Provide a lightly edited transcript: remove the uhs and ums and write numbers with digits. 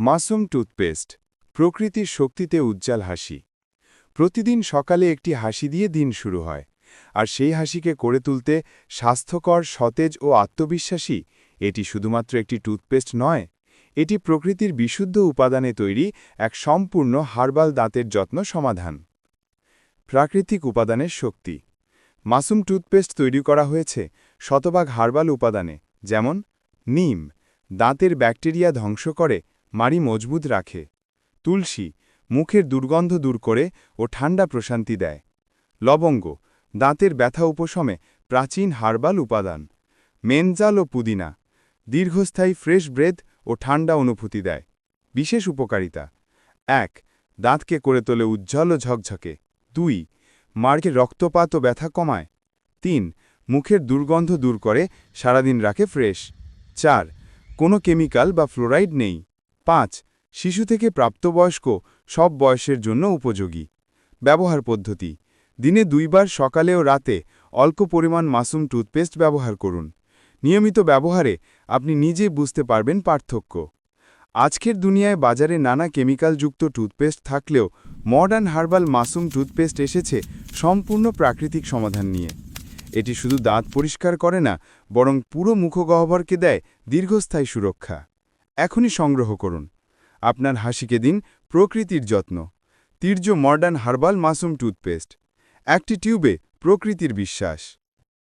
Masum toothpaste প্রকৃতির শক্তিতে উজ্জ্বল হাসি। প্রতিদিন সকালে একটি হাসি দিয়ে দিন শুরু হয়, আর সেই হাসিকে করে তুলতে স্বাস্থ্যকর, সতেজ ও আত্মবিশ্বাসী এটি শুধুমাত্র একটি টুথপেস্ট নয়, এটি প্রকৃতির বিশুদ্ধ উপাদানে তৈরি এক সম্পূর্ণ হার্বাল দাঁতের যত্ন সমাধান। প্রাকৃতিক উপাদানের শক্তি। মাসুম টুথপেস্ট তৈরি করা হয়েছে শতভাগ হার্বাল উপাদানে, যেমন নিম, দাঁতের ব্যাকটেরিয়া ধ্বংস করে মাড়ি মজবুত রাখে; তুলসী, মুখের দুর্গন্ধ দূর করে ও ঠান্ডা প্রশান্তি দেয়; লবঙ্গ, দাঁতের ব্যথা উপশমে প্রাচীন হার্বাল উপাদান; মেনজাল ও পুদিনা, দীর্ঘস্থায়ী ফ্রেশ ব্রেথ ও ঠান্ডা অনুভূতি দেয়। বিশেষ উপকারিতা: ১. দাঁতকে করে তোলে উজ্জ্বল ও ঝকঝকে। ২. মাড়কে রক্তপাত ও ব্যথা কমায়। ৩. মুখের দুর্গন্ধ দূর করে সারাদিন রাখে ফ্রেশ। ৪. কোনো কেমিক্যাল বা ফ্লোরাইড নেই। ৫. শিশু থেকে প্রাপ্তবয়স্ক সব বয়সের জন্য উপযোগী। ব্যবহার পদ্ধতি: দিনে ২ বার সকালে ও রাতে অল্প পরিমাণ মাসুম টুথপেস্ট ব্যবহার করুন। নিয়মিত ব্যবহারে আপনি নিজেই বুঝতে পারবেন পার্থক্য। আজকের দুনিয়ায় বাজারে নানা কেমিক্যালযুক্ত টুথপেস্ট থাকলেও মডার্ন হার্বাল মাসুম টুথপেস্ট এসেছে সম্পূর্ণ প্রাকৃতিক সমাধান নিয়ে। এটি শুধু দাঁত পরিষ্কার করে না, বরং পুরো মুখগহ্বরকে দেয় দীর্ঘস্থায়ী সুরক্ষা। এখনই সংগ্রহ করুন। আপনার হাসিকে দিন প্রকৃতির যত্ন। তির্য মডার্ন হার্বাল মাসুম টুথপেস্ট, একটি টিউবে প্রকৃতির বিশ্বাস।